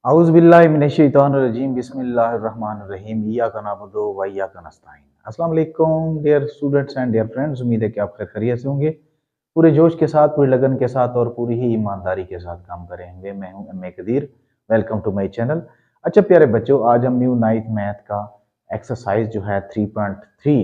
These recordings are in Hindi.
औज़ु बिल्लाहि मिनश्शैतानिर्रजीम बिस्मिल्लाहिर्रहमानिर्रहीम इय्याका नअबुदु व इय्याका नस्तईन। अस्सलाम वालेकुम dear students and dear friends, उम्मीद है कि आप खैरियत से होंगे। पूरे जोश के साथ, पूरी लगन के साथ और पूरी ही ईमानदारी के साथ काम करेंगे। मैं हूं M A Qadir, welcome to my channel. अच्छा प्यारे बच्चों, आज हम न्यू नाइन्थ मैथ का एक्सरसाइज जो है 3.3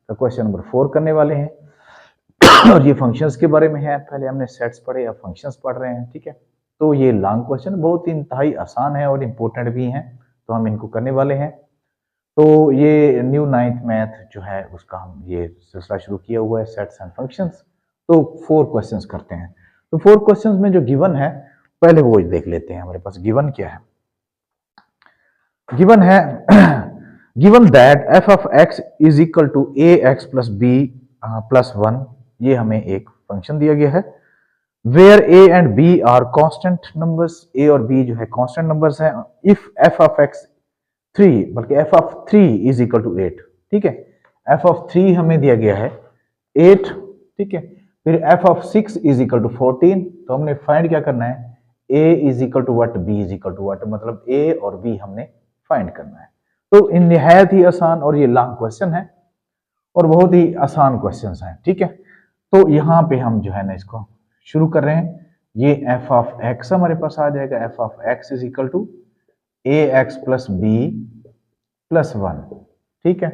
का क्वेश्चन नंबर 4 करने वाले हैं और ये फंक्शंस के बारे में है। पहले हमने सेट्स पढ़े, अब फंक्शंस पढ़ रहे हैं, ठीक है। तो ये लॉन्ग क्वेश्चन बहुत इंतहाई आसान है और इम्पोर्टेंट भी हैं, तो हम इनको करने वाले हैं। तो ये न्यू नाइन्थ मैथ जो है उसका हम ये सिलसिला शुरू किया हुआ है, सेट्स एंड फंक्शंस। तो 4 क्वेश्चंस करते हैं। तो 4 क्वेश्चंस में जो गिवन है पहले वो देख लेते हैं। हमारे पास गिवन क्या है। गिवन है given that f of x is equal to A x plus B plus 1। ये हमें एक फंक्शन दिया गया है where a and b are constant numbers. A और बी जो है कांस्टेंट नंबर्स हैं। इफ एफ ऑफ एक्स 3 बल्कि f of 3 is equal to 8, ठीक है। एफ ऑफ 3 हमें दिया गया है 8, ठीक है। फिर f of 6 is equal to 14। तो हमने फाइंड क्या करना है, a is equal to what, b is equal to what, मतलब ए और बी हमने फाइंड करना है। तो इन निहायत ही आसान और ये लॉन्ग क्वेश्चन है और बहुत ही आसान क्वेश्चन है, ठीक है। तो यहाँ पे हम जो है ना इसको शुरू कर रहे हैं। ये एफ ऑफ एक्स हमारे पास आ जाएगा, F of x is equal to A x plus B plus 1, ठीक है।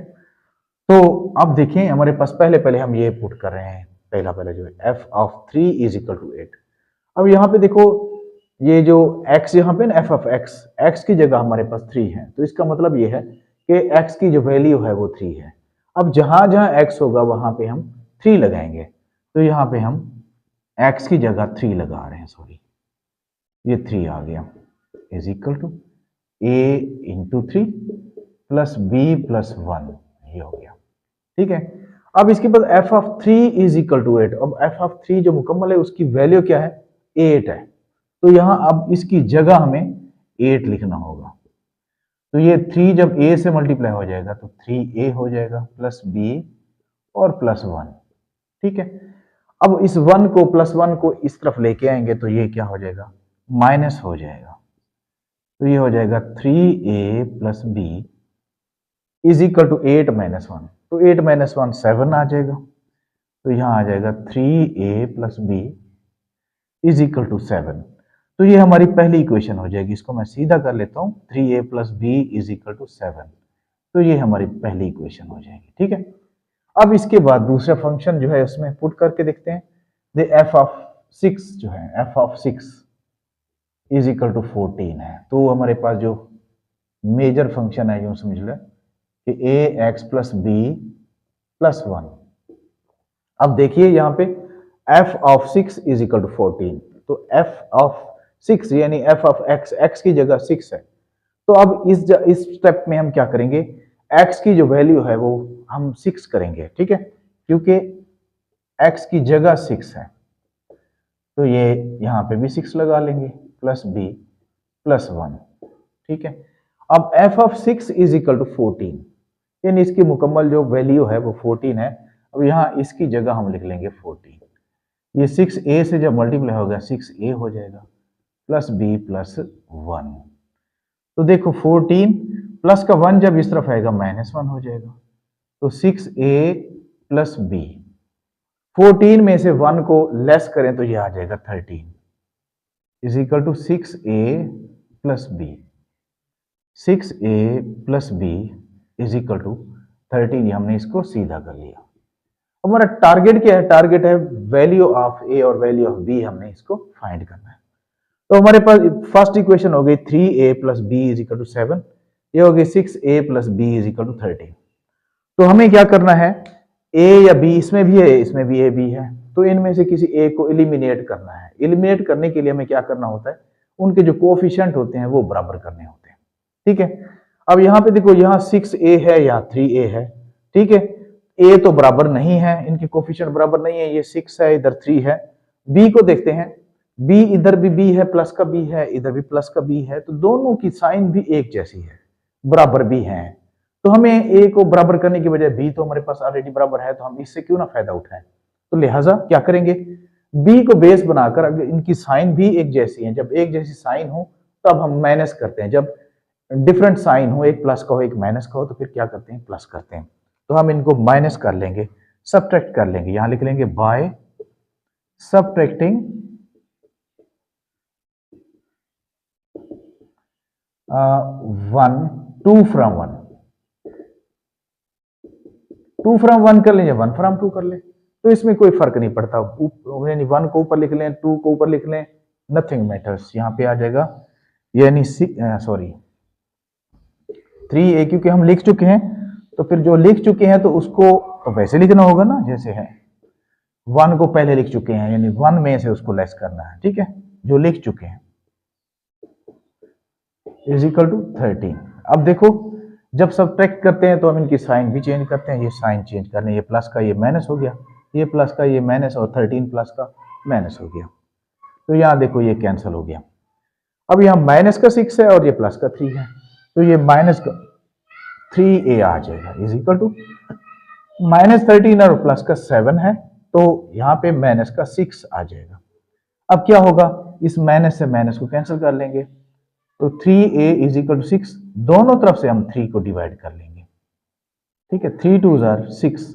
तो अब देखें हमारे पास पहले हम ये पुट कर रहे हैं। पहला जो है F of 3 is equal to 8। अब यहाँ पे देखो ये जो x यहाँ पे ना एफ ऑफ x की जगह हमारे पास 3 है, तो इसका मतलब ये है कि x की जो वैल्यू है वो 3 है। अब जहां जहां x होगा वहां पे हम 3 लगाएंगे। तो यहाँ पे हम x की जगह 3 लगा रहे हैं, सॉरी ये 3 आ गया, is equal to a into 3 plus B plus 1, ये हो गया, ठीक है। अब इसके बाद F of 3 is equal to 8। अब एफ ऑफ 3 जो मुकम्मल है उसकी वैल्यू क्या है, 8 है। तो यहां अब इसकी जगह हमें 8 लिखना होगा। तो ये 3 जब a से मल्टीप्लाई हो जाएगा तो 3a हो जाएगा प्लस b और प्लस 1, ठीक है। अब इस 1 को प्लस 1 को इस तरफ लेके आएंगे तो ये क्या हो जाएगा, माइनस हो जाएगा। तो ये हो जाएगा 3a plus B is equal to 8 minus 1। तो 8 माइनस 1 7 आ जाएगा। तो यहां आ जाएगा 3a plus B is equal to 7। तो ये हमारी पहली इक्वेशन हो जाएगी। इसको मैं सीधा कर लेता हूं, 3a plus B is equal to 7। तो ये हमारी पहली इक्वेशन हो जाएगी, ठीक है। अब इसके बाद दूसरा फंक्शन जो है उसमें पुट करके देखते हैं। द एफ ऑफ 6 जो है, F of 6 is equal to 14 है। तो हमारे पास जो मेजर फंक्शन है यूं समझ लो कि A x plus B plus 1। अब देखिए यहाँ पे F of 6 is equal to 14। तो एफ ऑफ 6 यानी एफ ऑफ एक्स, एक्स की जगह 6 है। तो अब इस स्टेप में हम क्या करेंगे, x की जो वैल्यू है वो हम 6 करेंगे, ठीक है, क्योंकि x की जगह 6 है। तो ये यहाँ पे भी 6 लगा लेंगे प्लस b प्लस 1, ठीक है। अब f of 6 is equal to 14 यानी इसकी मुकम्मल जो वैल्यू है वो 14 है। अब यहाँ इसकी जगह हम लिख लेंगे 14। ये 6a से जब मल्टीप्लाई होगा 6a हो जाएगा प्लस b प्लस 1। तो देखो 14 प्लस का 1 जब इस तरफ आएगा माइनस 1 हो जाएगा। तो 6a प्लस b, 14 में से 1 को लेस करें तो ये आ जाएगा 13 is equal to 6a plus b। 6a plus b is equal to 13। हमने इसको सीधा कर लिया। हमारा टारगेट क्या है, टारगेट है वैल्यू ऑफ a और वैल्यू ऑफ b, हमने इसको फाइंड करना है। तो हमारे पास फर्स्ट इक्वेशन हो गई 3a plus B is equal to 7। ये हो गई 6a plus B is equal to 13। तो हमें क्या करना है, a या b, इसमें भी है, इसमें भी a b है, तो इनमें से किसी एक को एलिमिनेट करना है। एलिमिनेट करने के लिए हमें क्या करना होता है, उनके जो कोएफिशिएंट होते हैं वो बराबर करने होते हैं, ठीक है। अब यहाँ पे देखो, यहाँ 6a है, यहाँ 3a है, ठीक है। a तो बराबर नहीं है, इनके कोएफिशिएंट बराबर नहीं है, ये 6 है, इधर 3 है। b को देखते हैं, b इधर भी b है, प्लस का b है, इधर भी प्लस का b है, तो दोनों की साइन भी एक जैसी है, बराबर भी है। तो हमें a को बराबर करने की बजाय b तो हमारे पास ऑलरेडी बराबर है, तो हम इससे क्यों ना फायदा उठाएं। तो लिहाजा क्या करेंगे, b को बेस बनाकर, अगर इनकी साइन भी एक जैसी है, जब एक जैसी साइन हो तब हम माइनस करते हैं। जब डिफरेंट साइन हो, एक प्लस का हो एक माइनस का हो, तो फिर क्या करते हैं, प्लस करते हैं। तो हम इनको माइनस कर लेंगे, सबट्रैक्ट कर लेंगे, यहां लिख लेंगे बाय सबट्रैक्टिंग 1 2 फ्रॉम 1, 2 फ्रॉम 1 कर लें या 1 फ्रॉम 2 कर लें, तो इसमें कोई फर्क नहीं पड़ता। यानी 1 को ऊपर लिख लें, 2 को ऊपर लिख लें, नथिंग मैटर्स। यहां पे आ जाएगा यानी सॉरी 3a, क्योंकि हम लिख चुके हैं, तो फिर जो लिख चुके हैं तो उसको तो वैसे लिखना होगा ना जैसे है। 1 को पहले लिख चुके हैं, यानी 1 में से उसको लेस करना है, ठीक है, जो लिख चुके हैं, इज इक्वल टू 13। अब देखो, जब सब्ट्रैक्ट करते हैं तो हम इनकी साइन भी चेंज करते हैं, ये साइन चेंज करने, ये प्लस का ये माइनस हो गया, ये प्लस का ये माइनस, और 13 प्लस का माइनस हो गया। तो यहां देखो ये कैंसिल हो गया। अब यहाँ माइनस का 6 है और ये प्लस का 3 है, तो ये माइनस का 3a आ जाएगा, इज इक्वल टू -13 और प्लस का 7 है, तो यहाँ पे माइनस का 6 आ जाएगा। अब क्या होगा, इस माइनस से माइनस को कैंसिल कर लेंगे, तो 3a इज इक्वल टू 6, दोनों तरफ से हम 3 को डिवाइड कर लेंगे, ठीक है, 3 2 6,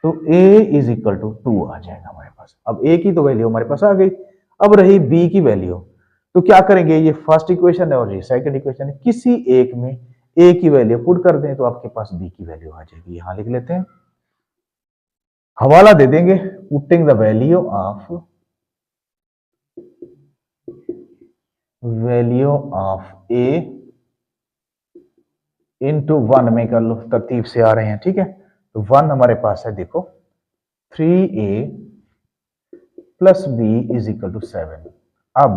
तो a इज इक्वल टू 2 आ जाएगा हमारे पास। अब a की तो वैल्यू हमारे पास आ गई, अब रही b की वैल्यू। तो क्या करेंगे, ये फर्स्ट इक्वेशन है और ये सेकंड इक्वेशन है, किसी एक में a की वैल्यू पुट कर दें तो आपके पास b की वैल्यू आ जाएगी। यहां लिख लेते हैं, हवाला दे देंगे, putting the value of a into 1 में कर लो, तरतीब से आ रहे हैं, ठीक है। तो 1 हमारे पास है, देखो 3a plus b is equal to 7। अब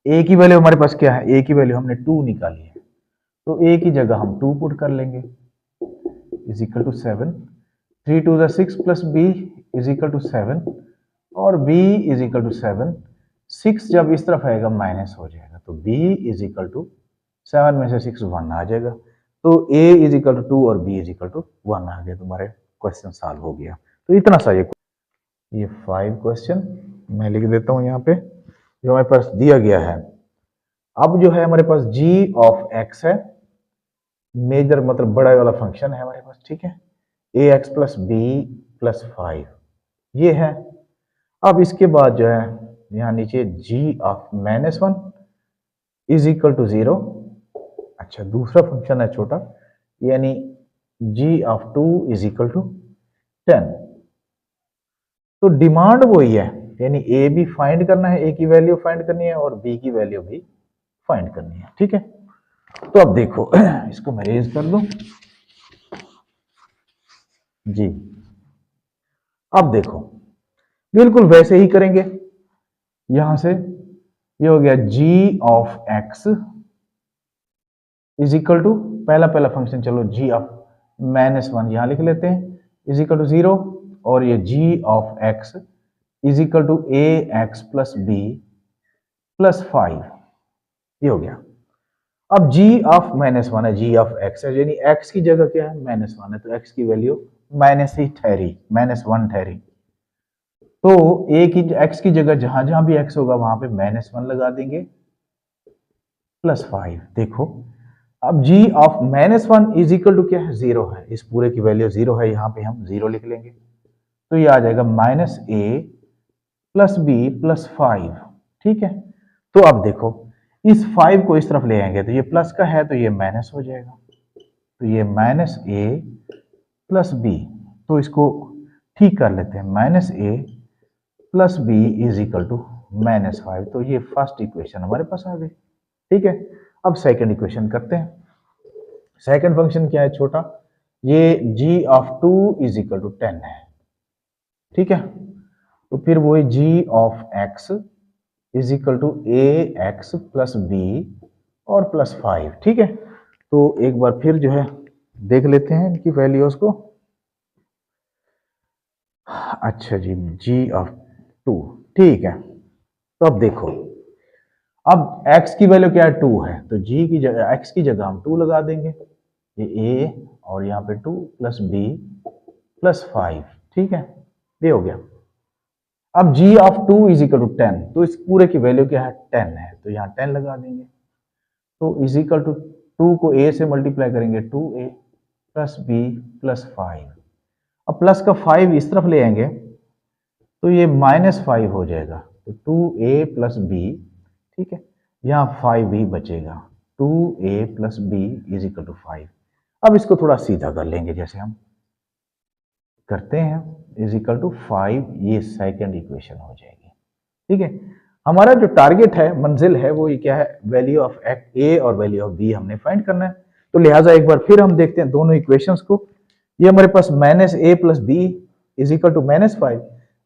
a की वैल्यू हमारे पास क्या है, a की वैल्यू हमने 2 निकाली है, तो a की जगह हम 2 पुट कर लेंगे, is equal to 7, 3 2 6 plus b is equal to 7, और b इज इक्वल टू 7, 6 जब इस तरफ आएगा माइनस हो जाएगा, तो b इज इक्वल टू 7 में से 6 1 आ जाएगा, तो a इज इक्वल टू 2 और b इज इक्वल टू 1 आ गया, तुम्हारे क्वेश्चन सॉल्व हो गया। तो इतना सा ये 5 क्वेश्चन मैं लिख देता हूं यहाँ पे, जो हमारे पास दिया गया है। अब जो है हमारे पास g ऑफ x है, मेजर मतलब बड़ा वाला फंक्शन है हमारे पास, ठीक है, ax प्लस b प्लस 5 ये है। अब इसके बाद जो है यहाँ नीचे g of -1 is equal to 0। अच्छा, दूसरा फंक्शन है छोटा, यानी g of 2 is equal to 10। तो डिमांड वही है, यानी a भी फाइंड करना है, a की वैल्यू फाइंड करनी है और b की वैल्यू भी फाइंड करनी है, ठीक है। तो अब देखो, इसको मैं रेज कर दूं जी। अब देखो, बिल्कुल वैसे ही करेंगे, यहां से ये हो गया g of x is equal to, पहला फंक्शन चलो g ऑफ -1 यहां लिख लेते हैं, इज इक्वल टू 0, और ये g of x is equal to ax plus b plus 5, ये हो गया। अब g ऑफ -1 है, g ऑफ x है, यानी x की जगह क्या है, -1 है, तो x की वैल्यू माइनस ही ठहरी, -1 ठहरी। तो x की जगह जहां जहां भी x होगा वहां पे -1 लगा देंगे, प्लस 5। देखो, अब g of -1 is equal to क्या है, 0 है, इस पूरे की वैल्यू 0 है, यहां पे हम 0 लिख लेंगे, तो ये आ जाएगा -a प्लस b प्लस 5, ठीक है। तो अब देखो, इस 5 को इस तरफ ले आएंगे तो ये प्लस का है, तो ये माइनस हो जाएगा, तो ये -a प्लस b, तो इसको ठीक कर लेते हैं, -a plus b is equal to -5। तो ये फर्स्ट इक्वेशन हमारे पास आ गई, ठीक है। अब सेकंड इक्वेशन करते हैं। सेकंड फंक्शन क्या है छोटा, ये g of 2 is equal to 10 है, ठीक है। तो फिर वो g of x is equal to ax plus b और प्लस 5, ठीक है। तो एक बार फिर जो है देख लेते हैं इनकी वैल्यूज को। अच्छा जी, g ऑफ 2, ठीक है। तो अब देखो, अब x की वैल्यू क्या है, 2 है, तो g की जगह, x की जगह हम 2 लगा देंगे, ये a और यहाँ पे 2 प्लस b प्लस 5, ठीक है, ये हो गया। अब g of 2 is equal to 10, तो इस पूरे की वैल्यू क्या है 10 है, तो यहाँ 10 लगा देंगे। तो इज इक्वल टू 2 को a से मल्टीप्लाई करेंगे 2a प्लस b प्लस 5। अब प्लस का 5 इस तरफ ले आएंगे तो ये -5 हो जाएगा, तो 2a प्लस b, ठीक है, यहाँ 5b बचेगा, 2a plus b is equal to 5। अब इसको थोड़ा सीधा कर लेंगे जैसे हम करते हैं, इज इक्वल टू 5, ये सेकंड इक्वेशन हो जाएगी। ठीक है, हमारा जो टारगेट है, मंजिल है, वो ये क्या है, वैल्यू ऑफ ए और वैल्यू ऑफ बी हमने फाइंड करना है। तो लिहाजा एक बार फिर हम देखते हैं दोनों इक्वेशंस को। ये हमारे पास -a plus B is equal to -5,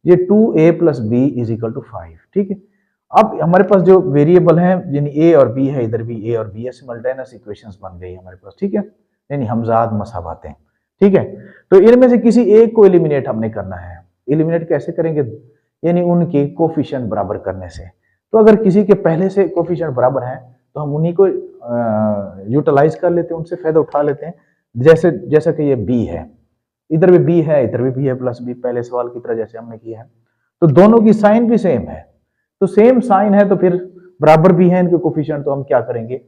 ये 2a plus B is equal to 5। ठीक है, अब हमारे पास जो वेरिएबल हैं यानी a और b है, इधर भी a और b है, सिमल्टेनियस इक्वेशंस बन गई हमारे पास। ठीक है, यानी हमजाद मसावातें। ठीक है, तो इनमें से किसी एक को एलिमिनेट हमने करना है। एलिमिनेट कैसे करेंगे, यानी उनके कोफिशिएंट बराबर करने से। तो अगर किसी के पहले से कोफिशिएंट बराबर हैं तो हम उन्हीं को यूटिलाइज कर लेते हैं, उनसे फायदा उठा लेते हैं। जैसा कि ये b है, इधर भी b है, इधर भी b है प्लस b, पहले सवाल की तरह जैसे हमने किया है। तो दोनों की साइन भी सेम है, तो सेम साइन है तो फिर बराबर भी है इनके कोफिशिएंट, तो हम क्या करेंगे,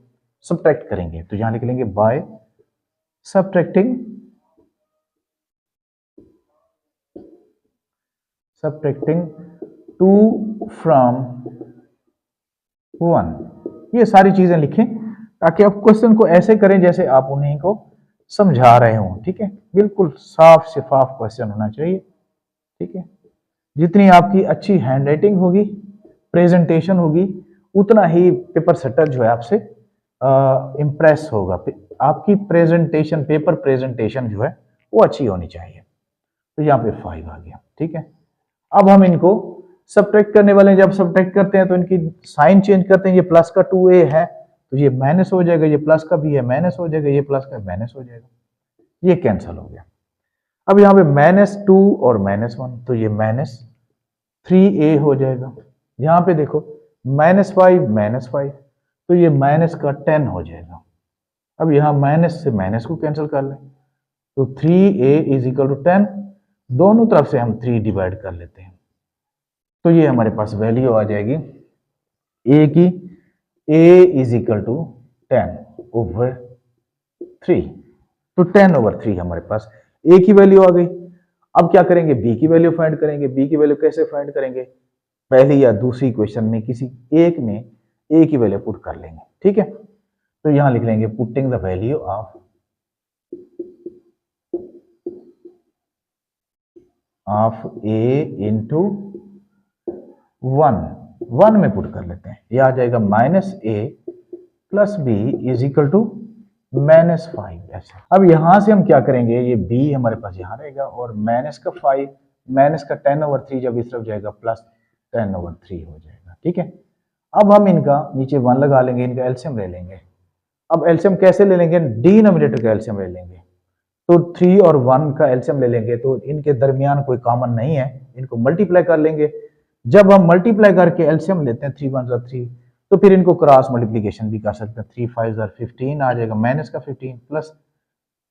सब्ट्रैक्ट करेंगे। तो यहां लिख लेंगे बाय सब्ट्रैक्टिंग 2 from 1। ये सारी चीजें लिखें ताकि आप क्वेश्चन को ऐसे करें जैसे आप उन्हीं को समझा रहे हो। ठीक है, बिल्कुल साफ शफाफ क्वेश्चन होना चाहिए। ठीक है, जितनी आपकी अच्छी हैंडराइटिंग होगी, प्रेजेंटेशन होगी, उतना ही पेपर सेटर जो है आपसे इम्प्रेस होगा। आपकी प्रेजेंटेशन, पेपर प्रेजेंटेशन जो है वो अच्छी होनी चाहिए। तो यहाँ पे 5 आ गया। ठीक है, अब हम इनको सब्ट्रैक्ट करने वाले हैं। जब सब्ट्रैक्ट करते हैं तो इनकी साइन चेंज करते हैं। ये प्लस का 2a है तो ये माइनस हो जाएगा, ये प्लस का भी है माइनस हो जाएगा, ये प्लस का माइनस हो जाएगा, ये कैंसिल हो गया। अब यहाँ पे -2 और -1, तो ये -3a हो जाएगा। यहाँ पे देखो -5 तो ये माइनस का 10 हो जाएगा। अब यहाँ माइनस से माइनस को कैंसिल कर लें तो 3a इज इक्वल टू 10, दोनों तरफ से हम 3 डिवाइड कर लेते हैं तो ये हमारे पास वैल्यू आ जाएगी a की, a इज इक्वल टू 10/3। तो 10/3 हमारे पास a की वैल्यू आ गई। अब क्या करेंगे, b की वैल्यू फाइंड करेंगे। b की वैल्यू कैसे फाइंड करेंगे, पहली या दूसरी क्वेश्चन में किसी एक में a की वैल्यू पुट कर लेंगे। ठीक है, तो यहां लिख लेंगे putting the value of a into 1 में पुट कर लेते हैं। ये आ जाएगा -a plus b is equal to -5। ऐसे अब यहां से हम क्या करेंगे, ये b हमारे पास यहां रहेगा और माइनस का 5 माइनस का 10/3 जब इस तरफ जाएगा प्लस 10/3 हो जाएगा। ठीक है, अब हम इनका नीचे 1 लगा लेंगे, इनका एलसीएम ले लेंगे। अब एलसीएम कैसे ले लेंगे, डिनोमिनेटर का एलसीएम ले लेंगे। तो 3 और 1 का एलसीएम ले लेंगे तो इनके दरमियान कोई कॉमन नहीं है, इनको मल्टीप्लाई कर लेंगे। जब हम मल्टीप्लाई करके एलसीएम लेते हैं 3 1 3, तो फिर इनको क्रॉस मल्टीप्लिकेशन भी कर सकते हैं। 3 5 15 आ जाएगा, माइनस का 15 प्लस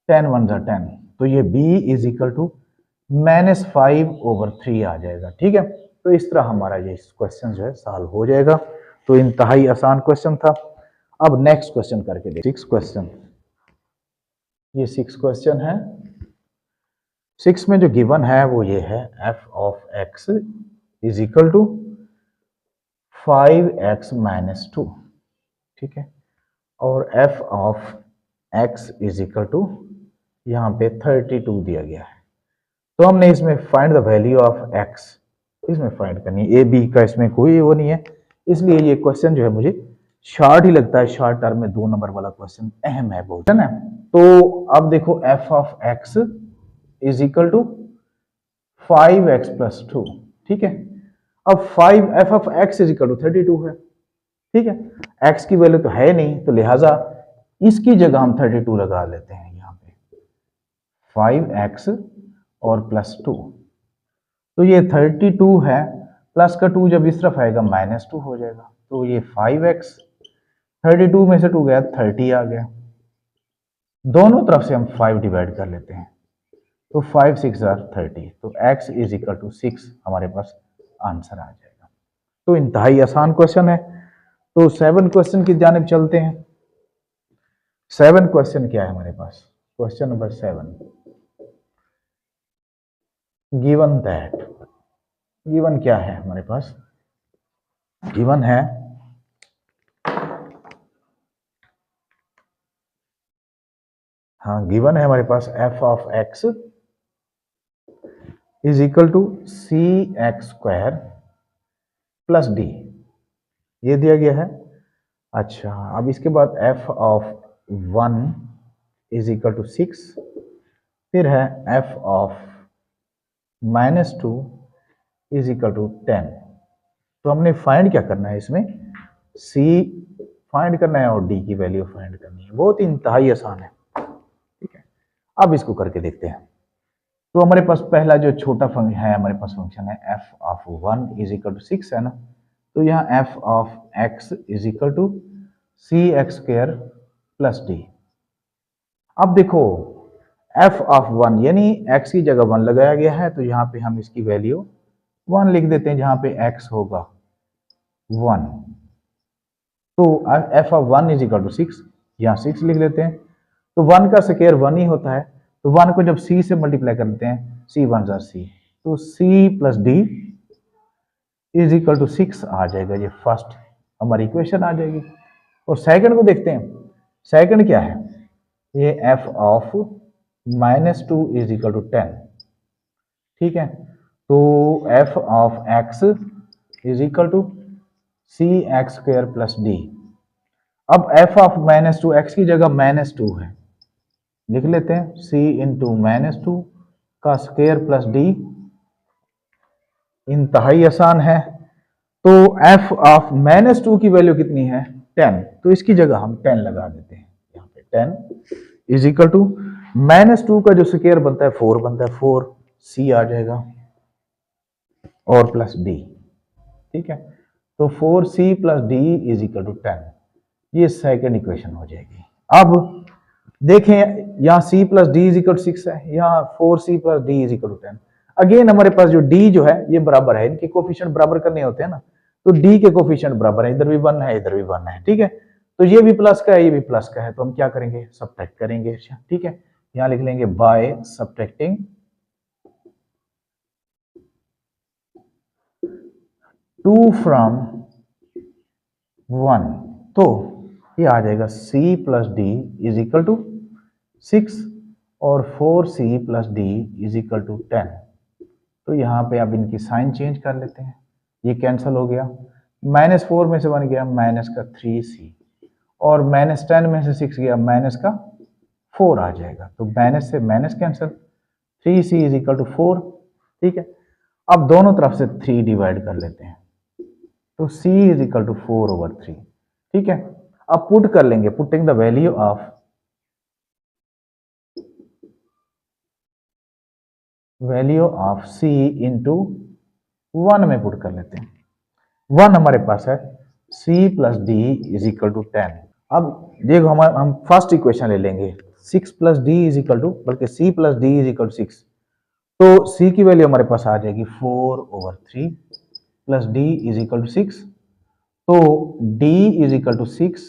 10 1 10, तो ये b इज इक्वल टू -5/3 आ जाएगा। ठीक है, तो इस तरह हमारा ये क्वेश्चन जो है सॉल्व हो जाएगा। तो इंतहाई आसान क्वेश्चन था। अब नेक्स्ट क्वेश्चन करके देखिए, 6 क्वेश्चन, ये 6 क्वेश्चन है। 6 में जो गिवन है वो ये है, f of x is equal to 5x - 2। ठीक है, और f of x is equal to यहाँ पे 32 दिया गया है। तो हमने इसमें find the value of x, इसमें फाइंड करनी है। a b का इसमें कोई वो नहीं है, इसलिए ये क्वेश्चन जो है मुझे शॉर्ट ही लगता है। शॉर्ट टर्म में 2 नंबर वाला क्वेश्चन अहम है बहुत, है ना। तो अब देखो f of x is equal to 5x + 2। ठीक है, अब 5 f of x is equal to 32 है। ठीक है, x की वैल्यू तो है नहीं, तो लिहाजा इसकी जगह हम 32 लगा लेते हैं। यहाँ पे 5x और +2, तो ये 32 है, प्लस का 2 जब इस तरफ आएगा -2 हो जाएगा। तो ये 5x, 32 में से 2 गया 30 आ गया। दोनों तरफ से हम 5 डिवाइड कर लेते हैं, तो 5 6 30, तो x इज इक्वल टू 6 हमारे पास आंसर आ जाएगा। तो इंतहाई आसान क्वेश्चन है। तो 7 क्वेश्चन की जानिब चलते हैं। 7 क्वेश्चन क्या है हमारे पास? Question number 7, given that, given क्या है हमारे पास? गिवन है गिवन है हमारे पास f of x is equal to C x square plus d, ये दिया गया है। अच्छा, अब इसके बाद f of 1 is equal to 6, फिर है f of -2 is equal to 10। तो हमने फाइंड क्या करना है इसमें? c फाइंड करना है और d की वैल्यू फाइंड करनी है। बहुत इंतहाई आसान है, ठीक है। अब इसको करके देखते हैं। तो हमारे पास पहला जो छोटा फंक्शन है, हमारे पास फंक्शन है f of 1 is equal to 6 है ना। तो यहाँ f of x is equal to C x square plus D. अब देखो f ऑफ 1 यानी x की जगह 1 लगाया गया है, तो यहाँ पे हम इसकी वैल्यू 1 लिख देते हैं, जहाँ पे x होगा 1। तो f of 1 is equal to 6, यहाँ 6 लिख देते हैं। तो 1 का स्क्वायर 1 ही होता है, तो 1 को जब c से मल्टीप्लाई करते हैं, c 1 जार c, तो c plus d is equal to 6 आ जाएगा। ये फर्स्ट हमारी इक्वेशन आ जाएगी। और सेकंड को देखते हैं। सेकंड क्या है? ये f of -2 is equal to 10, ठीक है। तो f of x is equal to C x square plus D. अब f ऑफ -2, x की जगह -2 है, लिख लेते हैं c इंटू -2 का स्क्वायर प्लस डी। इंतहाई आसान है। तो f ऑफ -2 की वैल्यू कितनी है? 10, तो इसकी जगह हम 10 लगा देते हैं। यहाँ पे 10 इज इक्वल टू -2 का जो स्क्वायर बनता है 4 बनता है, 4c आ जाएगा और प्लस d, ठीक है। तो 4c plus d is equal to 10, ये सेकंड इक्वेशन हो जाएगी। अब देखें यहाँ c plus D is equal to 6 है, यहाँ 4c plus D is equal to 10। Again हमारे पास जो d जो है ये बराबर है, इनके कोफिशिएंट बराबर करने होते हैं ना, तो d के कोफिशिएंट बराबर है, इधर भी 1 है इधर भी 1 है, ठीक है। तो ये भी प्लस का है ये भी प्लस का है, तो हम क्या करेंगे? सब्ट्रैक्ट करेंगे, ठीक है। यहाँ लिख लेंगे बाय सब्ट्रैक्टिंग 2 फ्रॉम 1, तो ये आ जाएगा c plus D is equal to 6 और 4c plus D is equal to 10। तो यहाँ पे अब इनकी साइन चेंज कर लेते हैं, ये कैंसिल हो गया। -4 में से 1 गया माइनस का 3c और -10 में से 6 गया माइनस का 4 आ जाएगा। तो माइनस से minus cancel, 3c is equal to 4, ठीक है। अब दोनों तरफ से 3 डिवाइड कर लेते हैं, तो c इज इक्वल टू 4/3, ठीक है। अब पुट कर लेंगे, putting the value of c into 1 में पुट कर लेते हैं। 1 हमारे पास है c plus D is equal to 10। अब देखो हम फर्स्ट इक्वेशन ले लेंगे, 6 plus D is equal to, बल्कि c plus D is equal to 6, तो c की वैल्यू हमारे पास आ जाएगी 4/3 plus d is equal to 6। तो d इज इक्वल टू 6,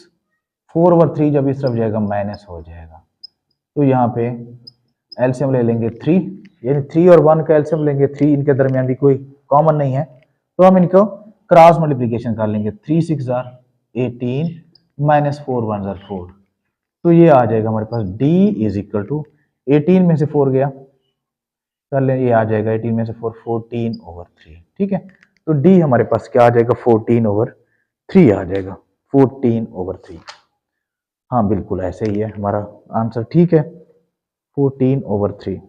4/3 जब इस तरफ जाएगा माइनस हो जाएगा। तो यहाँ पे एलसीएम ले लेंगे 3, यानी 3 और 1 का एलसीएम लेंगे, 3 इनके दरमियान भी कोई कॉमन नहीं है, तो हम इनको क्रॉस मल्टीप्लिकेशन कर लेंगे। 3 6 जार 18 माइनस 4 1 जार 4, तो ये आ जाएगा हमारे पास d इज इक्वल टू 18 में से 4 गया, कर ले, ये आ जाएगा 18 में से 4 14/3, ठीक है। तो d हमारे पास क्या आ जाएगा? 14/3 आ जाएगा, 14/3। हाँ बिल्कुल ऐसे ही है हमारा आंसर, ठीक है, 14/3।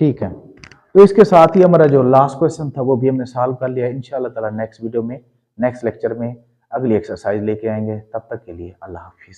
ठीक है, तो इसके साथ ही हमारा जो लास्ट क्वेश्चन था वो भी हमने सॉल्व कर लिया है। इंशाल्लाह ताला नेक्स्ट वीडियो में, नेक्स्ट लेक्चर में अगली एक्सरसाइज लेके आएंगे। तब तक के लिए अल्लाह हाफिज।